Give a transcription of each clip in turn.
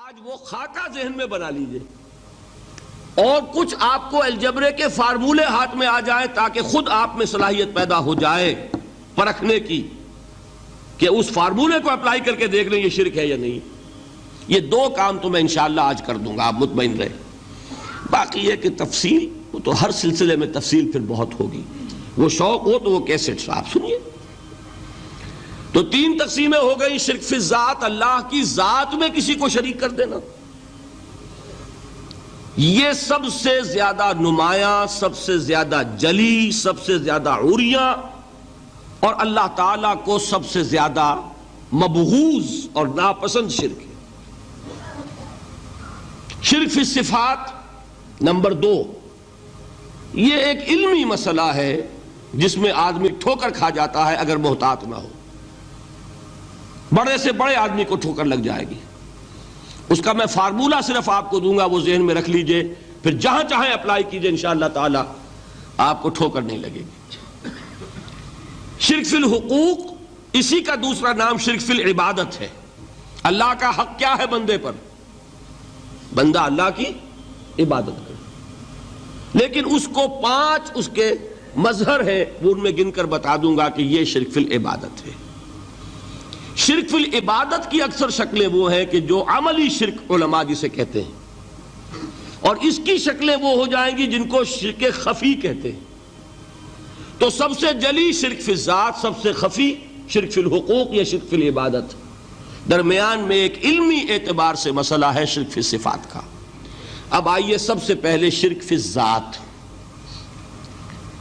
آج وہ خاکہ ذہن میں بنا لیجئے اور کچھ آپ کو الجبرے کے فارمولے ہاتھ میں آ جائیں تاکہ خود آپ میں صلاحیت پیدا ہو جائے پرکھنے کی کہ اس فارمولے کو اپلائی کر کے دیکھ لیں یہ شرک ہے یا نہیں. یہ دو کام تو میں انشاءاللہ آج کر دوں گا، آپ مطمئن رہیں. باقی یہ کہ تفصیل وہ تو ہر سلسلے میں تفصیل پھر بہت ہوگی، وہ شوق ہو تو وہ کیسٹ آپ سنیے. تو تین تقسیمیں ہو گئی. شرک فی الذات، اللہ کی ذات میں کسی کو شریک کر دینا، یہ سب سے زیادہ نمایاں، سب سے زیادہ جلی، سب سے زیادہ عریاں اور اللہ تعالیٰ کو سب سے زیادہ مبغوض اور ناپسند شرک ہے. شرک فی الصفات نمبر 2، یہ ایک علمی مسئلہ ہے جس میں آدمی ٹھوکر کھا جاتا ہے اگر محتاط نہ ہو. بڑے سے بڑے آدمی کو ٹھوکر لگ جائے گی. اس کا میں فارمولہ صرف آپ کو دوں گا، وہ ذہن میں رکھ لیجئے، پھر جہاں چاہیں اپلائی کیجئے، انشاءاللہ تعالی آپ کو ٹھوکر نہیں لگے گی. شرک فی الحقوق، اسی کا دوسرا نام شرک فی العبادت ہے. اللہ کا حق کیا ہے بندے پر؟ بندہ اللہ کی عبادت کرے، لیکن اس کو 5 اس کے مظہر ہیں، وہ ان میں گن کر بتا دوں گا کہ یہ شرک فی العبادت ہے. شرک فی العبادت کی اکثر شکلیں وہ ہیں کہ جو عملی شرک علماء جسے کہتے ہیں، اور اس کی شکلیں وہ ہو جائیں گی جن کو شرک خفی کہتے ہیں. تو سب سے جلی شرک فی الذات، سب سے خفی شرک فی الحقوق یا شرک فی العبادت. درمیان میں ایک علمی اعتبار سے مسئلہ ہے شرک فی الصفات کا. اب آئیے سب سے پہلے شرک فی الذات.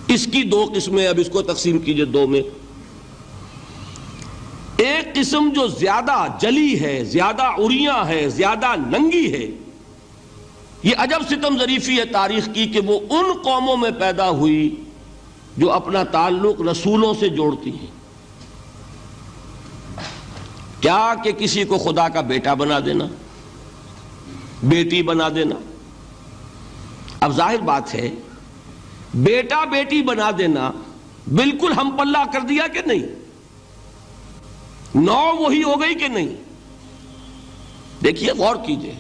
اس کی 2 قسمیں، اب اس کو تقسیم کیجئے 2 میں. ایک قسم جو زیادہ جلی ہے، زیادہ عریاں ہے، زیادہ ننگی ہے. یہ عجب ستم ظریفی ہے تاریخ کی کہ وہ ان قوموں میں پیدا ہوئی جو اپنا تعلق رسولوں سے جوڑتی ہیں. کیا کہ کسی کو خدا کا بیٹا بنا دینا، بیٹی بنا دینا. اب ظاہر بات ہے بیٹا بیٹی بنا دینا بالکل ہم پلہ کر دیا کہ نہیں؟ نو وہی ہو گئی کہ نہیں؟ دیکھیے غور کیجئے،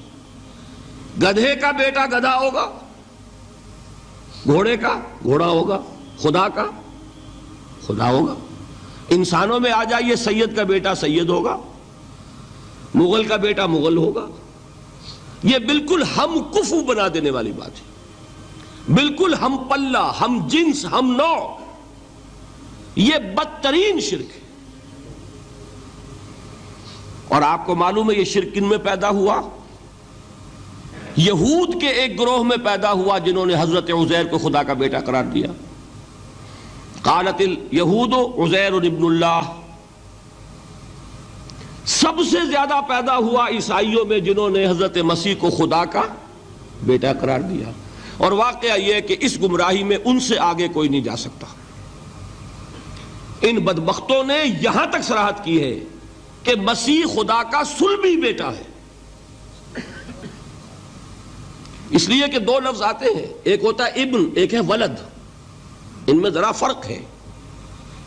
گدھے کا بیٹا گدھا ہوگا، گھوڑے کا گھوڑا ہوگا، خدا کا خدا ہوگا. انسانوں میں آ جائیے، سید کا بیٹا سید ہوگا، مغل کا بیٹا مغل ہوگا. یہ بالکل ہم کفو بنا دینے والی بات ہے، بالکل ہم پلہ، ہم جنس، ہم نوع. یہ بدترین شرک ہے. اور آپ کو معلوم ہے یہ شرک کن میں پیدا ہوا؟ یہود کے ایک گروہ میں پیدا ہوا جنہوں نے حضرت عزیر کو خدا کا بیٹا قرار دیا. قالت الیہود عزیر ابن اللہ. سب سے زیادہ پیدا ہوا عیسائیوں میں جنہوں نے حضرت مسیح کو خدا کا بیٹا قرار دیا. اور واقعہ یہ ہے کہ اس گمراہی میں ان سے آگے کوئی نہیں جا سکتا. ان بدبختوں نے یہاں تک صراحت کی ہے کہ مسیح خدا کا صلبی بیٹا ہے. اس لیے کہ 2 لفظ آتے ہیں، ایک ہوتا ہے ابن، ایک ہے ولد. ان میں ذرا فرق ہے.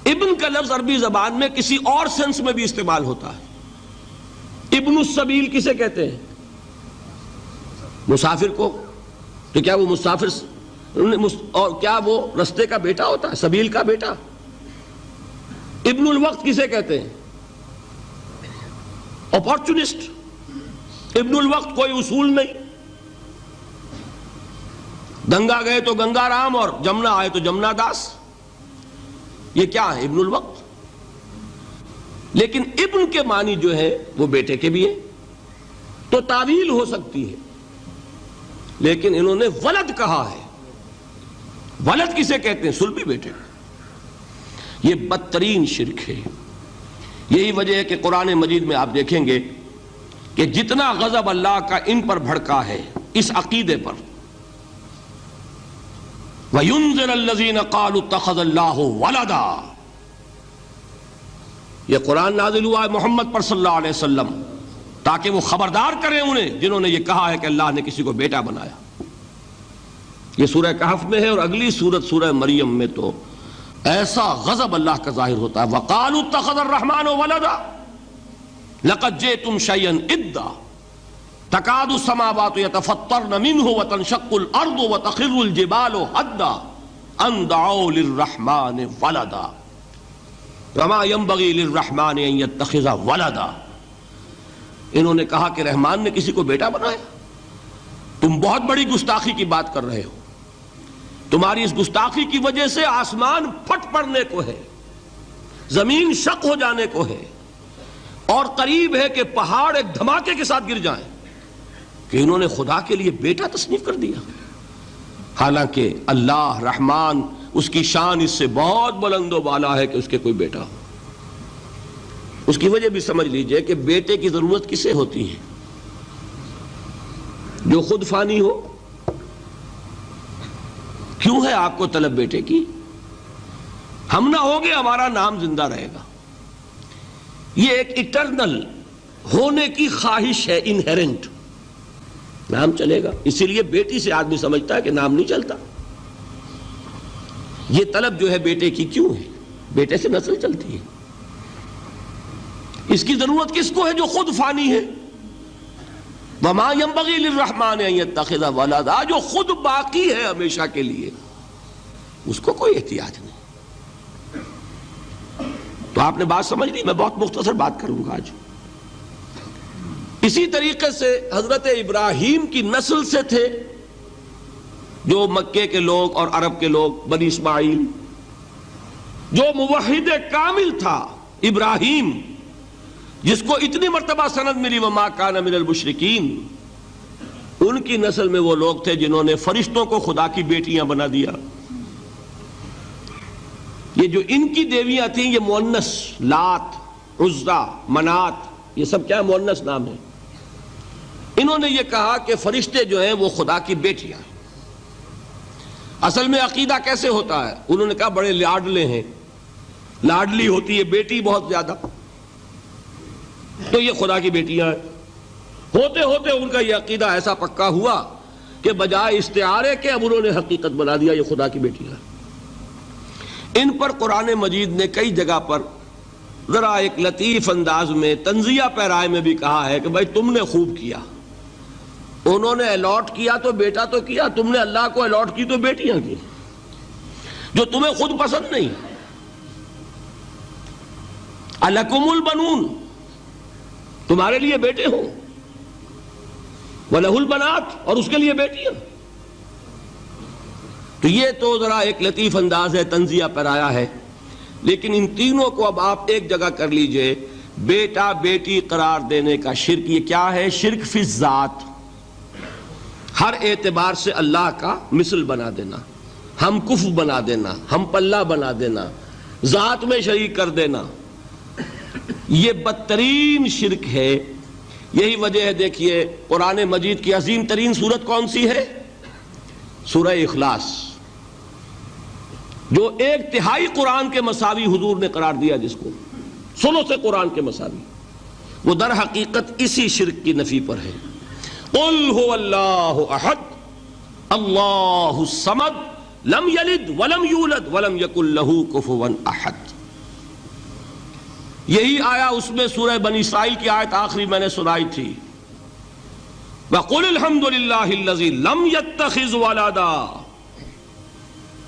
ابن کا لفظ عربی زبان میں کسی اور سینس میں بھی استعمال ہوتا ہے. ابن السبیل کسے کہتے ہیں؟ مسافر کو. تو کیا وہ مسافر اور کیا وہ رستے کا بیٹا ہوتا ہے، سبیل کا بیٹا؟ ابن الوقت کسے کہتے ہیں؟ اپارچونسٹ. ابن الوقت کوئی اصول نہیں. گنگا گئے تو گنگا رام اور جمنا آئے تو جمنا داس. یہ کیا ہے؟ ابن الوقت. لیکن ابن کے معنی جو ہے وہ بیٹے کے بھی ہے، تو تعویل ہو سکتی ہے. لیکن انہوں نے ولد کہا ہے. ولد کسے کہتے ہیں؟ صلبی بیٹے. یہ بدترین شرک ہے. یہی وجہ ہے کہ قرآن مجید میں آپ دیکھیں گے کہ جتنا غضب اللہ کا ان پر بھڑکا ہے اس عقیدے پر. وَيُنذِرَ الَّذِينَ قَالُوا اتَّخَذَ اللَّهُ وَلَدًا. یہ قرآن نازل ہوا ہے محمد پر صلی اللہ علیہ وسلم تاکہ وہ خبردار کریں انہیں جنہوں نے یہ کہا ہے کہ اللہ نے کسی کو بیٹا بنایا. یہ سورہ کہف میں ہے، اور اگلی سورت سورہ مریم میں تو ایسا غضب اللہ کا ظاہر ہوتا ہے. وَقَالُوا اتَّخَذَ الرَّحْمَنُ وَلَدًا لَقَدْ جِئْتُمْ شَيْئًا إِدًّا. تکاد السماوات یتفطرن منہ وتنشق الارض وتخر الجبال حدا ان دعوا للرحمن ولدا وما ينبغي للرحمن ان يتخذ ولدا. انہوں نے کہا کہ رحمان نے کسی کو بیٹا بنایا. تم بہت بڑی گستاخی کی بات کر رہے ہو. تمہاری اس گستاخی کی وجہ سے آسمان پھٹ پڑنے کو ہے, زمین شق ہو جانے کو ہے, اور قریب ہے کہ پہاڑ ایک دھماکے کے ساتھ گر جائیں, کہ انہوں نے خدا کے لیے بیٹا تصنیف کر دیا. حالانکہ اللہ رحمان, اس کی شان اس سے بہت بلند و بالا ہے کہ اس کے کوئی بیٹا ہو. اس کی وجہ بھی سمجھ لیجئے کہ بیٹے کی ضرورت کسے ہوتی ہے؟ جو خود فانی ہو. کیوں ہے آپ کو طلب بیٹے کی؟ ہم نہ ہوگے ہمارا نام زندہ رہے گا. یہ ایک ایٹرنل ہونے کی خواہش ہے, انہیرنٹ. نام چلے گا, اسی لیے بیٹی سے آدمی سمجھتا ہے کہ نام نہیں چلتا. یہ طلب جو ہے بیٹے کی کیوں ہے؟ بیٹے سے نسل چلتی ہے. اس کی ضرورت کس کو ہے؟ جو خود فانی ہے. وما ينبغي للرحمن ان يتخذ ولدا, جو خود باقی ہے ہمیشہ کے لیے, اس کو کوئی احتیاج نہیں. تو آپ نے بات سمجھ لی. میں بہت مختصر بات کروں گا آج. اسی طریقے سے حضرت ابراہیم کی نسل سے تھے جو مکے کے لوگ اور عرب کے لوگ, بنی اسماعیل. جو موحد کامل تھا ابراہیم, جس کو اتنی مرتبہ سند ملی وما کان من المشرکین, ان کی نسل میں وہ لوگ تھے جنہوں نے فرشتوں کو خدا کی بیٹیاں بنا دیا. یہ جو ان کی دیویاں تھیں یہ مؤنث, لات, عزا, منات, یہ سب کیا مؤنث نام ہے. انہوں نے یہ کہا کہ فرشتے جو ہیں وہ خدا کی بیٹیاں ہیں. اصل میں عقیدہ کیسے ہوتا ہے؟ انہوں نے کہا بڑے لاڈلے ہیں, لاڈلی ہوتی ہے بیٹی بہت زیادہ, تو یہ خدا کی بیٹیاں ہیں. ہوتے ہوتے ان کا یہ عقیدہ ایسا پکا ہوا کہ بجائے استعارے کے اب انہوں نے حقیقت بنا دیا یہ خدا کی بیٹیاں ہیں. ان پر قرآن مجید نے کئی جگہ پر ذرا ایک لطیف انداز میں تنزیہ پیرائے میں بھی کہا ہے کہ بھائی تم نے خوب کیا. انہوں نے الاٹ کیا تو بیٹا تو کیا, تم نے اللہ کو الاٹ کی تو بیٹیاں کی, جو تمہیں خود پسند نہیں. الکم البنون, تمہارے لیے بیٹے ہوں, وَلَهُ الْبَنَاتُ, اور اس کے لیے بیٹیاں. تو یہ تو ذرا ایک لطیف انداز ہے, تنزیہ پیرایا ہے. لیکن ان تینوں کو اب آپ ایک جگہ کر لیجئے. بیٹا بیٹی قرار دینے کا شرک, یہ کیا ہے؟ شرک فی الذات, ہر اعتبار سے اللہ کا مثل بنا دینا, ہم کفو بنا دینا, ہم پلہ بنا دینا, ذات میں شریک کر دینا. یہ بدترین شرک ہے. یہی وجہ ہے, دیکھیے قرآن مجید کی عظیم ترین سورت کون سی ہے؟ سورہ اخلاص, جو ایک تہائی قرآن کے مساوی حضور نے قرار دیا, جس کو سنو سے قرآن کے مساوی, وہ در حقیقت اسی شرک کی نفی پر ہے. قل هو اللہ احد اللہ الصمد لم یلد ولم یولد ولم یکن لہ کفوا احد. یہی آیا اس میں سورہ بنی اسرائیل کی آیت آخری میں نے سنائی تھی. وَقُلِ الْحَمْدُ لِلَّهِ الَّذِي لَمْ يَتَّخِذْ وَلَدًا,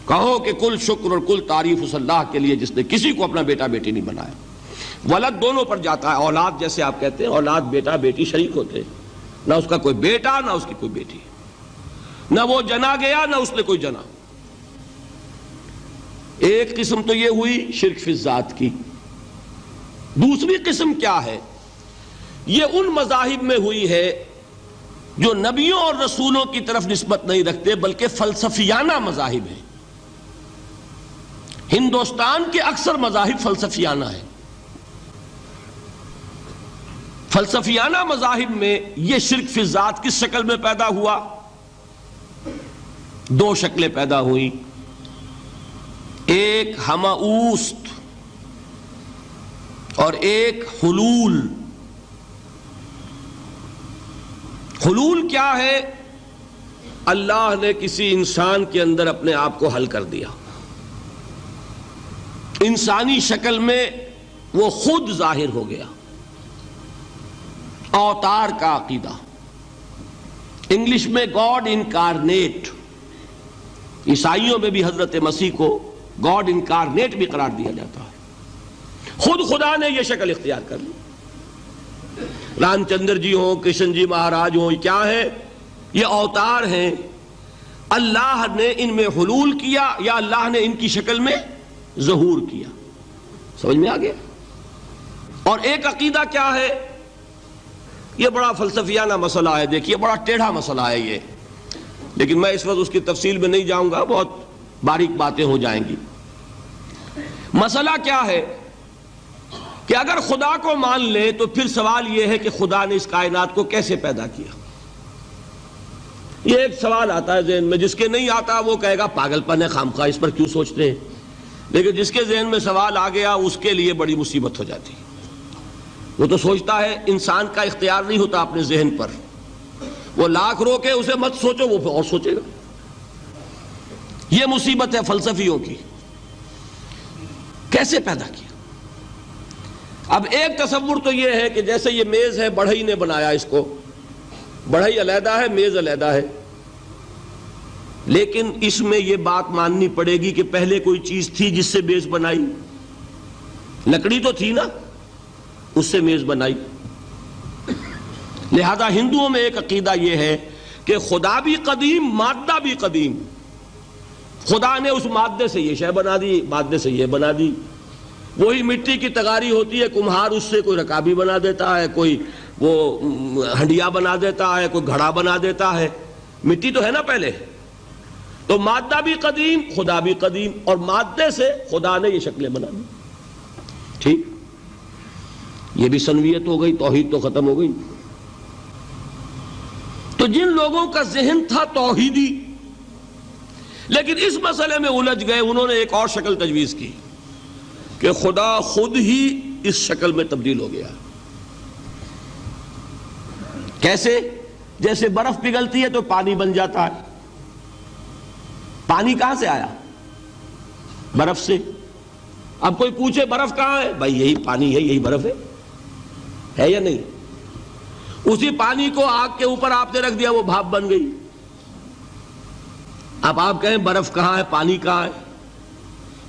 کہو کہ کل شکر اور کل تعریف اس اللہ کے لیے جس نے کسی کو اپنا بیٹا بیٹی نہیں بنایا. ولد دونوں پر جاتا ہے, اولاد جیسے آپ کہتے ہیں, اولاد بیٹا بیٹی شریک ہوتے ہیں, نہ اس کا کوئی بیٹا نہ اس کی کوئی بیٹی, نہ وہ جنا گیا نہ اس نے کوئی جنا. ایک قسم تو یہ ہوئی شرک فی الذات کی. دوسری قسم کیا ہے؟ یہ ان مذاہب میں ہوئی ہے جو نبیوں اور رسولوں کی طرف نسبت نہیں رکھتے بلکہ فلسفیانہ مذاہب ہیں. ہندوستان کے اکثر مذاہب فلسفیانہ ہیں. فلسفیانہ مذاہب میں یہ شرک فی الذات کس شکل میں پیدا ہوا؟ دو شکلیں پیدا ہوئیں. ایک ہماوست اور ایک حلول. حلول کیا ہے؟ اللہ نے کسی انسان کے اندر اپنے آپ کو حل کر دیا, انسانی شکل میں وہ خود ظاہر ہو گیا. اوتار کا عقیدہ, انگلش میں گاڈ انکارنیٹ، عیسائیوں میں بھی حضرت مسیح کو گاڈ انکارنیٹ بھی قرار دیا جاتا ہے۔ خود خدا نے یہ شکل اختیار کر لی۔ رام چندر جی ہوں، کرشن جی مہاراج ہوں، کیا ہے؟ یہ اوتار ہیں، اللہ نے ان میں حلول کیا یا اللہ نے ان کی شکل میں ظہور کیا۔ سمجھ میں آ گیا؟ اور ایک عقیدہ کیا ہے؟ یہ بڑا فلسفیانہ مسئلہ ہے، دیکھیے بڑا ٹیڑھا مسئلہ ہے یہ، لیکن میں اس وقت اس کی تفصیل میں نہیں جاؤں گا، بہت باریک باتیں ہو جائیں گی۔ مسئلہ کیا ہے کہ اگر خدا کو مان لے تو پھر سوال یہ ہے کہ خدا نے اس کائنات کو کیسے پیدا کیا؟ یہ ایک سوال آتا ہے ذہن میں، جس کے نہیں آتا وہ کہے گا پاگل پن ہے، خامخواہ اس پر کیوں سوچتے ہیں، لیکن جس کے ذہن میں سوال آ گیا اس کے لیے بڑی مصیبت ہو جاتی ہے۔ وہ تو سوچتا ہے انسان کا اختیار نہیں ہوتا اپنے ذہن پر، وہ لاکھ روکے اسے مت سوچو، وہ اور سوچے گا۔ یہ مصیبت ہے فلسفیوں کی، کیسے پیدا کیا؟ اب ایک تصور تو یہ ہے کہ جیسے یہ میز ہے، بڑھئی نے بنایا اس کو، بڑھئی علیحدہ ہے، میز علیحدہ ہے، لیکن اس میں یہ بات ماننی پڑے گی کہ پہلے کوئی چیز تھی جس سے میز بنائی، لکڑی تو تھی نا، اس سے میز بنائی۔ لہذا ہندوؤں میں ایک عقیدہ یہ ہے کہ خدا بھی قدیم، مادہ بھی قدیم، خدا نے اس مادے سے یہ شے بنا دی، مادے سے یہ بنا دی۔ وہی مٹی کی تغاری ہوتی ہے، کمہار اس سے کوئی رکابی بنا دیتا ہے، کوئی وہ ہنڈیا بنا دیتا ہے، کوئی گھڑا بنا دیتا ہے، مٹی تو ہے نا پہلے۔ تو مادہ بھی قدیم، خدا بھی قدیم، اور مادے سے خدا نے یہ شکلیں بنا دی۔ ٹھیک، یہ بھی سنویت ہو گئی، توحید تو ختم ہو گئی۔ تو جن لوگوں کا ذہن تھا توحیدی لیکن اس مسئلے میں الجھ گئے، انہوں نے ایک اور شکل تجویز کی کہ خدا خود ہی اس شکل میں تبدیل ہو گیا۔ کیسے؟ جیسے برف پگھلتی ہے تو پانی بن جاتا ہے۔ پانی کہاں سے آیا؟ برف سے۔ اب کوئی پوچھے برف کہاں ہے؟ بھائی یہی پانی ہے، یہی برف ہے یا نہیں؟ اسی پانی کو آگ کے اوپر آپ نے رکھ دیا، وہ بھاپ بن گئی۔ اب آپ کہیں برف کہاں ہے، پانی کہاں ہے؟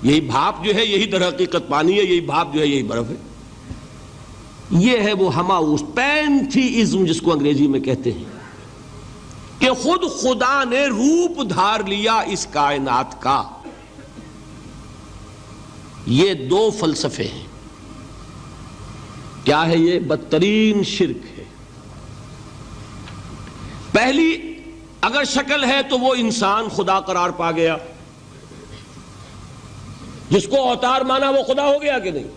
یہی بھاپ جو ہے یہی در حقیقت پانی ہے، یہی بھاپ جو ہے یہی برف ہے۔ یہ ہے وہ ہماؤس پینتھیزم جس کو انگریزی میں کہتے ہیں، کہ خود خدا نے روپ دھار لیا اس کائنات کا۔ یہ دو فلسفے ہیں۔ کیا ہے یہ؟ بدترین شرک ہے۔ پہلی، اگر شکل ہے تو وہ انسان خدا قرار پا گیا، جس کو اوتار مانا وہ خدا ہو گیا کہ نہیں؟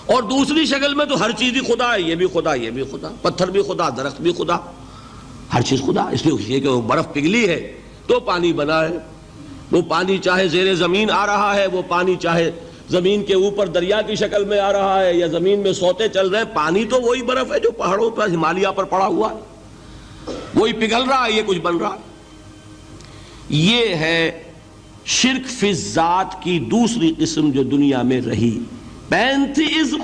اور دوسری شکل میں تو ہر چیز ہی خدا ہے، یہ بھی خدا، یہ بھی خدا، پتھر بھی خدا، درخت بھی خدا، ہر چیز خدا۔ اس لیے کہ وہ برف پگھلی ہے تو پانی بنا ہے، وہ پانی چاہے زیر زمین آ رہا ہے، وہ پانی چاہے زمین کے اوپر دریا کی شکل میں آ رہا ہے یا زمین میں سوتے چل رہے ہیں، پانی تو وہی برف ہے جو پہاڑوں پر ہمالیہ پر پڑا ہوا ہے، وہی پگھل رہا ہے، یہ کچھ بن رہا ہے۔ یہ ہے شرک فی الذات کی دوسری قسم جو دنیا میں رہی، پینتھیزم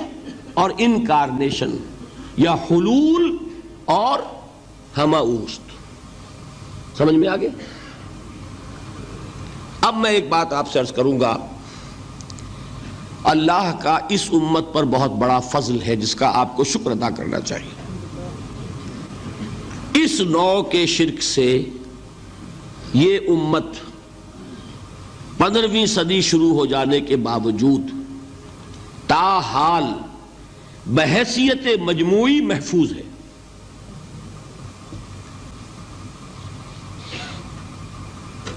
اور انکارنیشن، یا حلول اور ہماؤست۔ سمجھ میں آگے؟ اب میں ایک بات آپ سے عرض کروں گا، اللہ کا اس امت پر بہت بڑا فضل ہے جس کا آپ کو شکر ادا کرنا چاہیے۔ اس نوع کے شرک سے یہ امت 15ویں صدی شروع ہو جانے کے باوجود تاحال بحیثیت مجموعی محفوظ ہے۔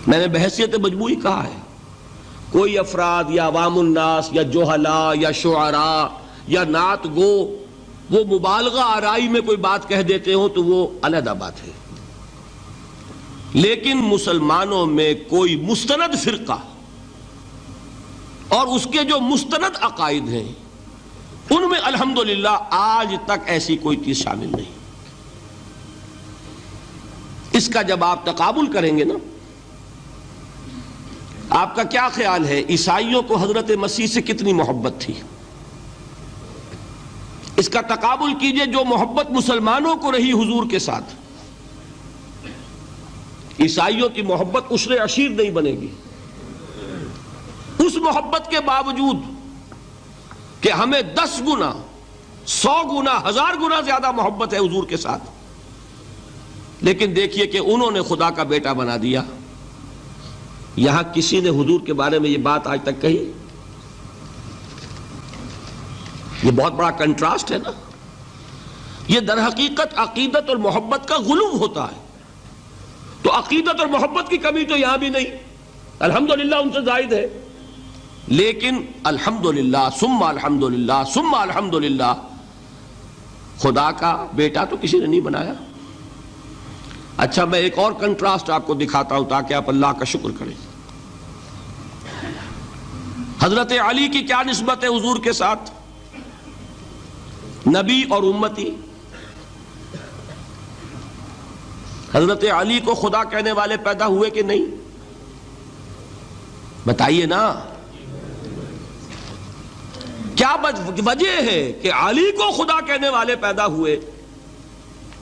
میں نے بحیثیت مجموعی کہا ہے، کوئی افراد یا عوام الناس یا جوہلا یا شعراء یا نعت گو وہ مبالغہ آرائی میں کوئی بات کہہ دیتے ہوں تو وہ علیحدہ بات ہے، لیکن مسلمانوں میں کوئی مستند فرقہ اور اس کے جو مستند عقائد ہیں ان میں الحمدللہ آج تک ایسی کوئی چیز شامل نہیں۔ اس کا جب آپ تقابل کریں گے نا، آپ کا کیا خیال ہے عیسائیوں کو حضرت مسیح سے کتنی محبت تھی؟ اس کا تقابل کیجئے جو محبت مسلمانوں کو رہی حضور کے ساتھ، عیسائیوں کی محبت عشر عشیر نہیں بنے گی، اس محبت کے باوجود کہ ہمیں 10 گنا 100 گنا 1000 گنا زیادہ محبت ہے حضور کے ساتھ، لیکن دیکھیے کہ انہوں نے خدا کا بیٹا بنا دیا۔ یہاں کسی نے حضور کے بارے میں یہ بات آج تک کہی؟ یہ بہت بڑا کنٹراسٹ ہے نا۔ یہ در حقیقت عقیدت اور محبت کا غلو ہوتا ہے، تو عقیدت اور محبت کی کمی تو یہاں بھی نہیں، الحمدللہ ان سے زائد ہے، لیکن الحمدللہ ثم الحمدللہ ثم الحمدللہ خدا کا بیٹا تو کسی نے نہیں بنایا۔ اچھا، میں ایک اور کنٹراسٹ آپ کو دکھاتا ہوں تاکہ آپ اللہ کا شکر کریں۔ حضرت علی کی کیا نسبت ہے حضور کے ساتھ؟ نبی اور امتی۔ حضرت علی کو خدا کہنے والے پیدا ہوئے کہ نہیں؟ بتائیے نا، کیا وجہ ہے کہ علی کو خدا کہنے والے پیدا ہوئے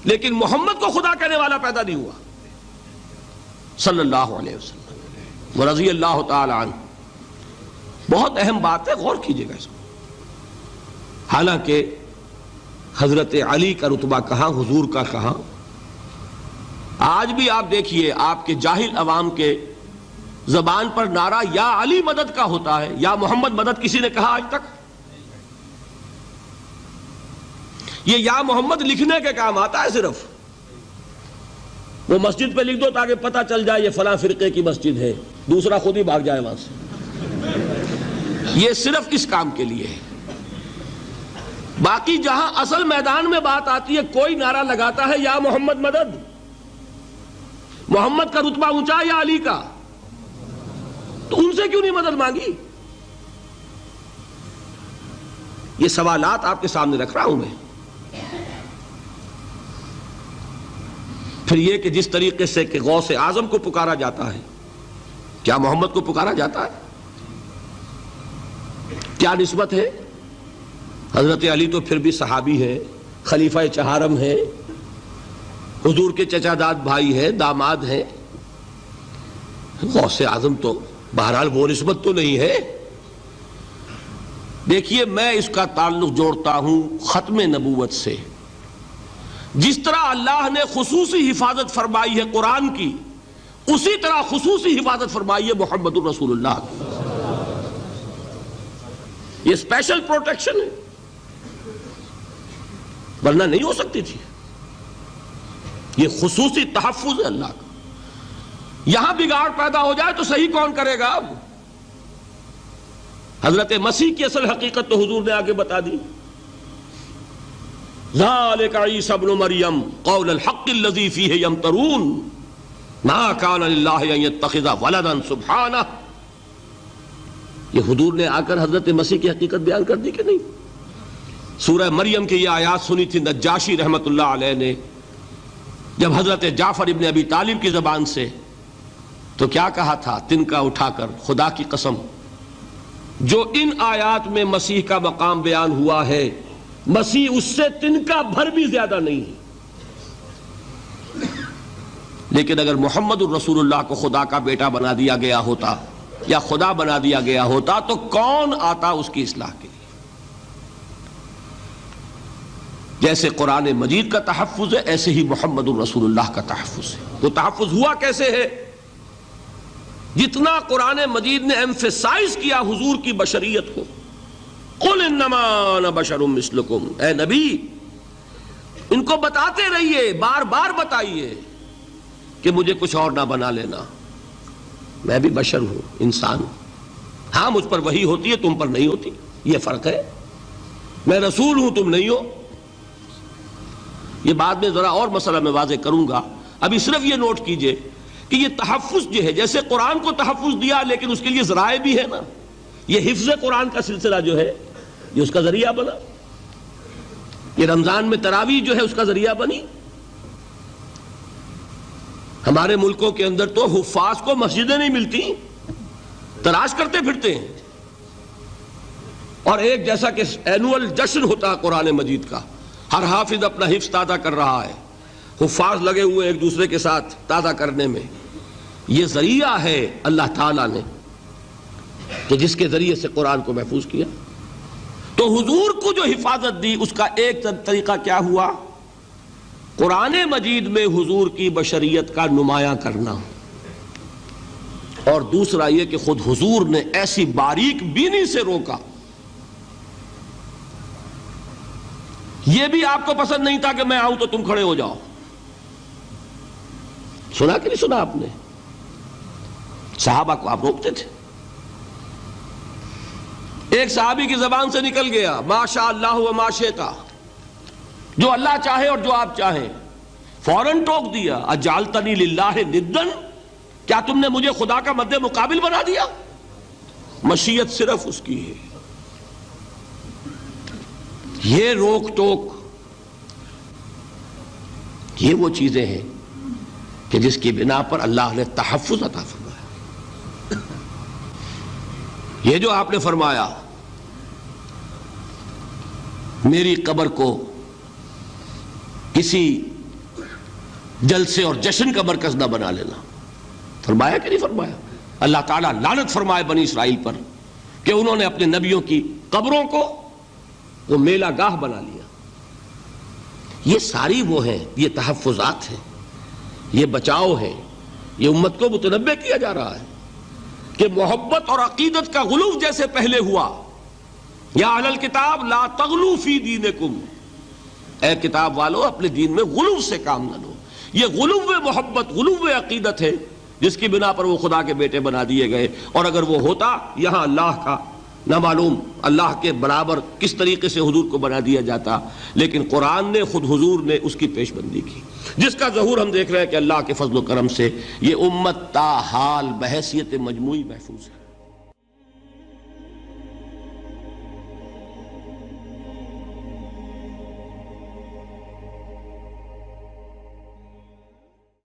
لیکن محمد کو خدا کہنے والا پیدا نہیں ہوا صلی اللہ علیہ وسلم ورضی اللہ تعالی عنہ؟ بہت اہم بات ہے، غور کیجئے گا اس کو۔ حالانکہ حضرت علی کا رتبہ کہاں، حضور کا کہاں؟ آج بھی آپ دیکھیے، آپ کے جاہل عوام کے زبان پر نعرہ یا علی مدد کا ہوتا ہے، یا محمد مدد کسی نے کہا آج تک؟ یہ یا محمد لکھنے کے کام آتا ہے صرف، وہ مسجد پہ لکھ دو تاکہ پتہ چل جائے یہ فلاں فرقے کی مسجد ہے، دوسرا خود ہی بھاگ جائے وہاں سے۔ یہ صرف اس کام کے لیے ہے۔ باقی جہاں اصل میدان میں بات آتی ہے، کوئی نعرہ لگاتا ہے یا محمد مدد، محمد کا رتبہ اونچا یا علی کا، تو ان سے کیوں نہیں مدد مانگی؟ یہ سوالات آپ کے سامنے رکھ رہا ہوں میں۔ پھر یہ کہ جس طریقے سے کہ غوث اعظم کو پکارا جاتا ہے، کیا محمد کو پکارا جاتا ہے؟ کیا نسبت ہے؟ حضرت علی تو پھر بھی صحابی ہے، خلیفہ چہارم ہے، حضور کے چچا داد بھائی ہے، داماد ہے۔ غوث اعظم تو بہرحال وہ نسبت تو نہیں ہے۔ دیکھیے، میں اس کا تعلق جوڑتا ہوں ختم نبوت سے۔ جس طرح اللہ نے خصوصی حفاظت فرمائی ہے قرآن کی، اسی طرح خصوصی حفاظت فرمائی ہے محمد الرسول اللہ کی۔ یہ اسپیشل پروٹیکشن ہے، ورنہ نہیں ہو سکتی تھی۔ یہ خصوصی تحفظ ہے اللہ کا۔ یہاں بگاڑ پیدا ہو جائے تو صحیح کون کرے گا؟ اب حضرت مسیح کی اصل حقیقت تو حضور نے آگے بتا دی۔ ذالک عیسی ابن مریم قول الحق الذی فیہ یمترون ما کان للہ ان یتخذ ولدا سبحانہ۔ یہ حضور نے آ کر حضرت مسیح کی حقیقت بیان کر دی کہ نہیں؟ سورہ مریم کی یہ آیات سنی تھی نجاشی رحمت اللہ علیہ نے جب حضرت جعفر ابن ابی طالب کی زبان سے، تو کیا کہا تھا تنکا اٹھا کر، خدا کی قسم جو ان آیات میں مسیح کا مقام بیان ہوا ہے، مسیح اس سے تنکا بھر بھی زیادہ نہیں ہے۔ لیکن اگر محمد الرسول اللہ کو خدا کا بیٹا بنا دیا گیا ہوتا یا خدا بنا دیا گیا ہوتا تو کون آتا اس کی اصلاح کے لیے؟ جیسے قرآن مجید کا تحفظ ہے، ایسے ہی محمد الرسول اللہ کا تحفظ ہے۔ وہ تحفظ ہوا کیسے ہے؟ جتنا قرآن مجید نے ایمفیسائز کیا حضور کی بشریت کو، قل انما انا بشر مثلکم، اے نبی ان کو بتاتے رہیے، بار بار بتائیے کہ مجھے کچھ اور نہ بنا لینا، میں بھی بشر ہوں، انسان ہوں۔ ہاں مجھ پر وحی ہوتی ہے، تم پر نہیں ہوتی، یہ فرق ہے۔ میں رسول ہوں، تم نہیں ہو۔ یہ بعد میں ذرا اور مسئلہ میں واضح کروں گا، ابھی صرف یہ نوٹ کیجئے کہ یہ تحفظ جو ہے، جیسے قرآن کو تحفظ دیا لیکن اس کے لیے ذرائع بھی ہے نا۔ یہ حفظ قرآن کا سلسلہ جو ہے یہ اس کا ذریعہ بنا، یہ رمضان میں تراویح جو ہے اس کا ذریعہ بنی۔ ہمارے ملکوں کے اندر تو حفاظ کو مسجدیں نہیں ملتی، تلاش کرتے پھرتے ہیں، اور ایک جیسا کہ اینول جشن ہوتا ہے قرآن مجید کا، ہر حافظ اپنا حفظ تازہ کر رہا ہے، حفاظ لگے ہوئے ایک دوسرے کے ساتھ تازہ کرنے میں۔ یہ ذریعہ ہے اللہ تعالیٰ نے کہ جس کے ذریعے سے قرآن کو محفوظ کیا. تو حضور کو جو حفاظت دی اس کا ایک طریقہ کیا ہوا؟ قرآن مجید میں حضور کی بشریت کا نمایاں کرنا، اور دوسرا یہ کہ خود حضور نے ایسی باریک بینی سے روکا. یہ بھی آپ کو پسند نہیں تھا کہ میں آؤں تو تم کھڑے ہو جاؤ. سنا کہ نہیں سنا آپ نے؟ صحابہ کو آپ روکتے تھے. ایک صحابی کی زبان سے نکل گیا ما شاء اللہ و ما شئت، جو اللہ چاہے اور جو آپ چاہیں. فوراً ٹوک دیا اجعلتنی للہ ندن، کیا تم نے مجھے خدا کا مد مقابل بنا دیا؟ مشیت صرف اس کی ہے. یہ روک ٹوک، یہ وہ چیزیں ہیں کہ جس کی بنا پر اللہ نے تحفظ عطا فرمایا. یہ جو آپ نے فرمایا میری قبر کو کسی جلسے اور جشن کا مرکز نہ بنا لینا، فرمایا کہ نہیں فرمایا؟ اللہ تعالیٰ لعنت فرمائے بنی اسرائیل پر کہ انہوں نے اپنے نبیوں کی قبروں کو وہ میلہ گاہ بنا لیا. یہ ساری وہ ہیں، یہ تحفظات ہیں، یہ بچاؤ ہے. یہ امت کو متنبہ کیا جا رہا ہے کہ محبت اور عقیدت کا غلو جیسے پہلے ہوا، یا اہل الکتاب لا تغلو فی دینکم، اے کتاب والو اپنے دین میں غلو سے کام نہ لو. یہ غلو محبت، غلو عقیدت ہے جس کی بنا پر وہ خدا کے بیٹے بنا دیے گئے. اور اگر وہ ہوتا یہاں اللہ کا نہ معلوم اللہ کے برابر کس طریقے سے حضور کو بنا دیا جاتا. لیکن قرآن نے خود حضور نے اس کی پیش بندی کی، جس کا ظہور ہم دیکھ رہے ہیں کہ اللہ کے فضل و کرم سے یہ امت تا حال بحیثیت مجموعی محفوظ ہے.